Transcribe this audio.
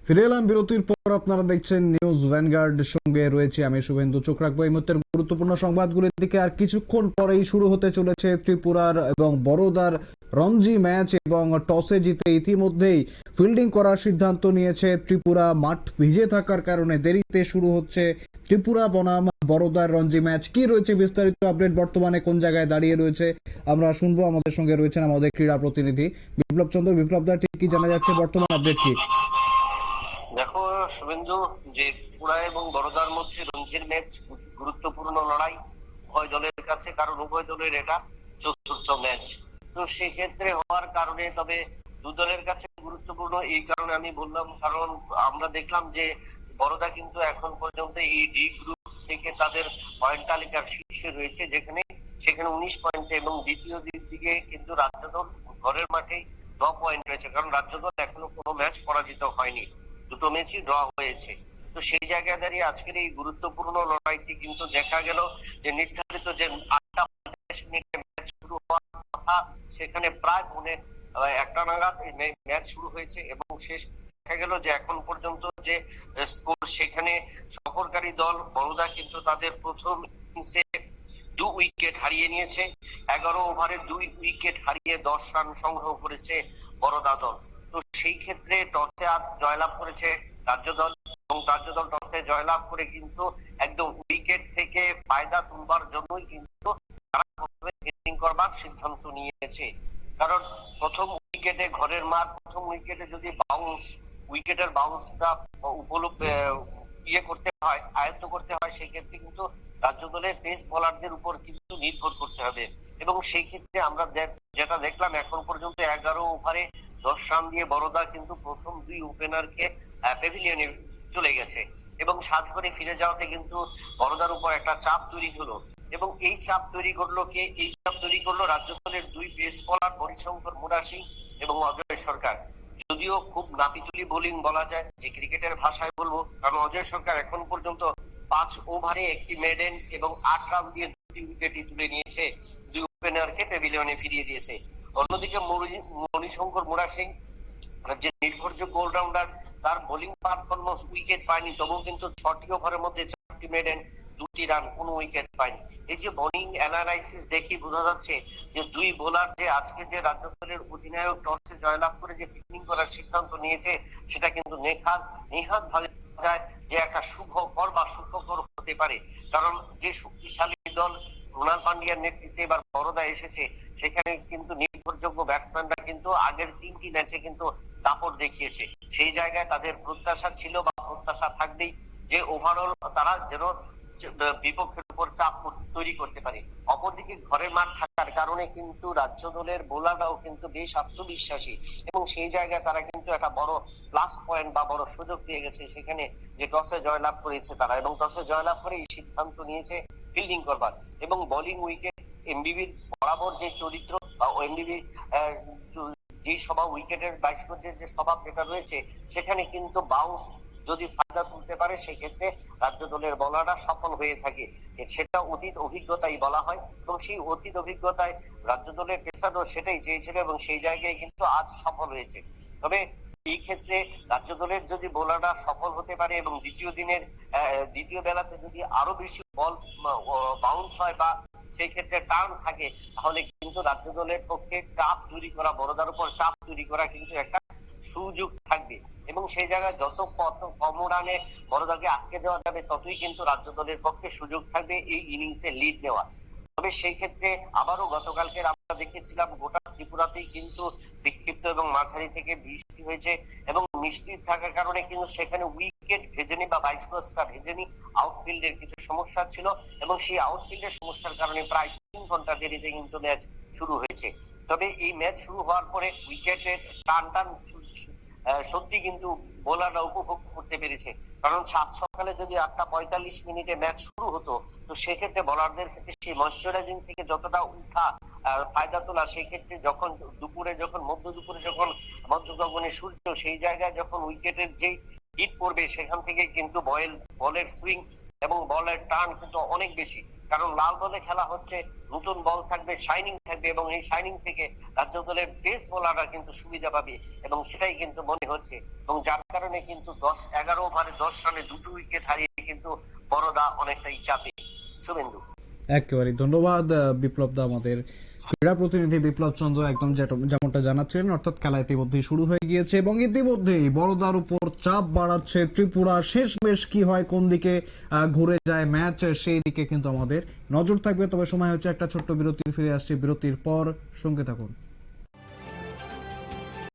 ফিরে এলাম বিরতির পর। আপনারা দেখছেন নিউজ ভ্যানগার্ড, সঙ্গে রয়েছে আমি শুভেন্দু। চোখ রাখবো এই মুহূর্তের গুরুত্বপূর্ণ সংবাদগুলির দিকে। আর কিছুক্ষণ পরেই শুরু হতে চলেছে ত্রিপুরার এবং বরোদার রঞ্জি ম্যাচ, এবং টসে জিতে ইতিমধ্যেই ফিল্ডিং করার সিদ্ধান্ত নিয়েছে ত্রিপুরা। মাঠ ভিজে থাকার কারণে দেরিতে শুরু হচ্ছে ত্রিপুরা বনাম বরোদার রঞ্জি ম্যাচ। কি রয়েছে বিস্তারিত আপডেট, বর্তমানে কোন জায়গায় দাঁড়িয়ে রয়েছে আমরা শুনবো। আমাদের সঙ্গে রয়েছেন আমাদের ক্রীড়া প্রতিনিধি বিপ্লব চন্দ্র। বিপ্লব দা, ঠিক কি জানা যাচ্ছে, বর্তমান আপডেট কি? দেখো শুভেন্দু, যে ত্রিপুরা এবং বরোদার মধ্যে রঞ্জির ম্যাচ গুরুত্বপূর্ণ লড়াই উভয় দলের কাছে, কারণ উভয় দলের এটা চতুর্থ ম্যাচ। তো সেক্ষেত্রে হওয়ার কারণে, তবে দু দলের কাছে গুরুত্বপূর্ণ এই কারণে আমি বললাম, কারণ আমরা দেখলাম যে বরোদা কিন্তু এখন পর্যন্ত এই ডি গ্রুপ থেকে তাদের পয়েন্ট তালিকার শীর্ষে রয়েছে, সেখানে 19 পয়েন্ট, এবং দ্বিতীয় দিক দিকে কিন্তু রাজ্য দল ঘরের মাঠে 9 পয়েন্ট রয়েছে, কারণ রাজ্য দল এখনো কোনো ম্যাচ পরাজিত হয়নি, দুটো ম্যাচই ড্র হয়েছে। তো সেই জায়গায় দাঁড়িয়ে আজকের এই গুরুত্বপূর্ণ লড়াইটি কিন্তু দেখা গেল যে নির্ধারিত যে 8টা 45 মিনিটে ম্যাচ শুরু হওয়ার কথা, সেখানে প্রায় 1টা নাগাদ ম্যাচ শুরু হয়েছে, এবং শেষ দেখা গেল যে এখন পর্যন্ত যে স্কোর, সেখানে সফরকারী দল বরোদা কিন্তু তাদের প্রথম ইনিংসে 2 উইকেট হারিয়ে নিয়েছে। 11 ওভারে 2 উইকেট হারিয়ে 10 রান সংগ্রহ করেছে বরোদা দল। তো সেই ক্ষেত্রে টসে আজ জয়লাভ করেছে রাজ্য দল, এবং রাজ্য দল টসে জয়লাভ করে কিন্তু একদম উইকেট থেকে ফায়দা তুলবার জন্যই কিন্তু তারা প্রথমে ব্যাটিং করবার সিদ্ধান্ত নিয়েছে। কারণ প্রথম উইকেটে ঘরের মাঠ, প্রথম উইকেটে যদি উইকেটের বাউন্সটা উপলব্ধ করতে হয়, আয়ত্ত করতে হয়, সেই ক্ষেত্রে কিন্তু রাজ্য দলের পেস বোলারদের উপর কিন্তু নির্ভর করতে হবে। এবং সেই ক্ষেত্রে আমরা যেটা দেখলাম, এখন পর্যন্ত 11 ওভারে 10 রান দিয়ে বরোদা কিন্তু প্রথম 2 ওপেনারকে প্যাভিলিয়নে চলে গেছে, এবং সাজঘরে ফিরে যাওয়াতে কিন্তু বরোদার উপর একটা চাপ তৈরি হলো। এবং এই চাপ তৈরি করলো কে? এই চাপ তৈরি করলো রাজ্য দলের 2 পেস বোলার হরিশঙ্কর মুড়া সিং এবং অজয় সরকার। যদিও খুব নাপিতুলি বোলিং বলা যায়, যে ক্রিকেটের ভাষায় বলবো, কারণ অজয় সরকার এখন পর্যন্ত 5 ওভারে একটি মেডেন এবং 8 রান দিয়ে 2টি উইকেটই তুলে নিয়েছে, 2 ওপেনারকে প্যাভিলিয়নে ফিরিয়ে দিয়েছে। অন্যদিকে মণিশঙ্কর মুড়া সিং, যে নির্ভরযোগ্য অলরাউন্ডার, তার বোলিং পারফরমেন্স উইকেট পায়নি, তবুও কিন্তু 6টি ওভারের মধ্যে 4টি মেডেন, 2টি রান, কোনো উইকেট পায়নি। এই যে বোলিং অ্যানালাইসিস দেখি বোঝা যাচ্ছে যে দুই বোলার, যে আজকে যে রাজ্য দলের অধিনায়ক টসে জয়লাভ করে যে ফিল্ডিং করার সিদ্ধান্ত নিয়েছে, সেটা কিন্তু নেহাত ভাবে যায় যে একটা শুভকর বা সুখকর হতে পারে। কারণ যে শক্তিশালী দল রুনাল পান্ডিয়ার নেতৃত্বে এবার বরোদা এসেছে, সেখানে কিন্তু নির্ভরযোগ্য ব্যাটসম্যানরা কিন্তু আগের 3টি ম্যাচে কিন্তু দাপট দেখিয়েছে। সেই জায়গায় তাদের প্রত্যাশা ছিল বা প্রত্যাশা থাকবেই যে ওভারঅল তারা যেন বিপক্ষের উপর চাপ তৈরি করতে পারে। অপরদিকে ঘরের মাঠ থাকার কারণে কিন্তু রাজ্য দলের বোলাররাও কিন্তু বেশ আত্মবিশ্বাসী, এবং সেই জায়গায় তারা কিন্তু একটা বড় প্লাস পয়েন্ট বা বড় সুযোগ পেয়ে গেছে সেখানে, যে টসে জয়লাভ করেছে তারা, এবং টসে জয়লাভ করে এই সিদ্ধান্ত নিয়েছে ফিল্ডিং করবার। এবং বোলিং উইকেট এমবিবির বরাবর যে চরিত্র বা এমবিবি যে স্বভাব, উইকেটের 22 গজের যে স্বভাব যেটা রয়েছে, সেখানে কিন্তু বাউন্স যদি ফায়দা তুলতে পারে, সেক্ষেত্রে রাজ্য দলের বোলাররা সফল হয়ে থাকে। সেটা অতীত অভিজ্ঞতাই বলা হয়, এবং সেই অতীত অভিজ্ঞতায় রাজ্য দলের পেসারও সেটাই চেয়েছিল, এবং সেই জায়গায় কিন্তু আজ সফল হয়েছে। তবে এই ক্ষেত্রে রাজ্য দলের যদি বোলাররা সফল হতে পারে, এবং দ্বিতীয় বেলাতে যদি আরো বেশি বল বাউন্স হয় বা সেই ক্ষেত্রে টার্ন থাকে, তাহলে কিন্তু রাজ্য দলের পক্ষে চাপ তৈরি করা, বড়দার উপর চাপ তৈরি করা কিন্তু একটা সুযোগ থাকবে। এবং সেই জায়গায় যত কম রানে বড়দাকে আটকে দেওয়া যাবে, ততই কিন্তু রাজ্য দলের পক্ষে সুযোগ থাকবে এই ইনিংসে লিড নেওয়া। তবে সেই ক্ষেত্রে আবারও গতকালকে আমরা দেখেছিলাম গোটা ত্রিপুরাতেই কিন্তু বিক্ষিপ্ত এবং মাঝারি থেকে বৃষ্টি হয়েছে, এবং বৃষ্টি থাকার কারণে কিন্তু সেখানে উইকেট ভেজেনি বা 22 গজটা ভেজেনি। আউটফিল্ডের কিছু সমস্যা ছিল, এবং সেই আউটফিল্ডের সমস্যার কারণে প্রায় 3 ঘন্টা দেরিতে কিন্তু ম্যাচ শুরু হয়েছে। তবে এই ম্যাচ শুরু হওয়ার পরে উইকেটের টান টান সত্যি কিন্তু বোলাররা উপভোগ করতে পেরেছে। কারণ সাত সকালে যদি 8টা 45 মিনিটে ম্যাচ শুরু হতো, তো সেক্ষেত্রে বোলারদের ক্ষেত্রে সেই ময়শ্চারাইজিং থেকে যতটা উঠা ফায়দা তোলা, সেই ক্ষেত্রে যখন দুপুরে, যখন মধ্য দুপুরে, যখন মধ্য গগনে সূর্য, সেই জায়গায় যখন উইকেটের যে হিট পড়বে সেখান থেকে কিন্তু বলের সুইং এবং বলের টার্ন কিন্তু অনেক বেশি, কারণ লাল বলে খেলা হচ্ছে, নতুন বল থাকবে, শাইনিং থাকবে, এবং এই শাইনিং থেকে রাজ্য দলের পেস বোলাররা কিন্তু সুবিধা পাবে, এবং সেটাই কিন্তু মনে হচ্ছে, এবং যার কারণে কিন্তু 11 ওভারে 10 রানে 2টো উইকেট হারিয়ে কিন্তু বড়দা অনেকটাই চাপে। শুভেন্দু। একেবারে ধন্যবাদ বিপ্লব দা, আমাদের ক্রীড়া প্রতিনিধি বিপ্লব চন্দ্র একদম যেমনটা জানাচ্ছিলেন, অর্থাৎ খেলা ইতিমধ্যেই শুরু হয়ে গিয়েছে এবং ইতিমধ্যেই বড়দার উপর চাপ বাড়াচ্ছে ত্রিপুরা। শেষমেশ কি হয়, কোন দিকে ঘুরে যায় ম্যাচ, সেই দিকে কিন্তু আমাদের নজর থাকবে। তবে সময় হচ্ছে একটা ছোট্ট বিরতি, ফিরে আসছে বিরতির পর, সঙ্গে থাকুন।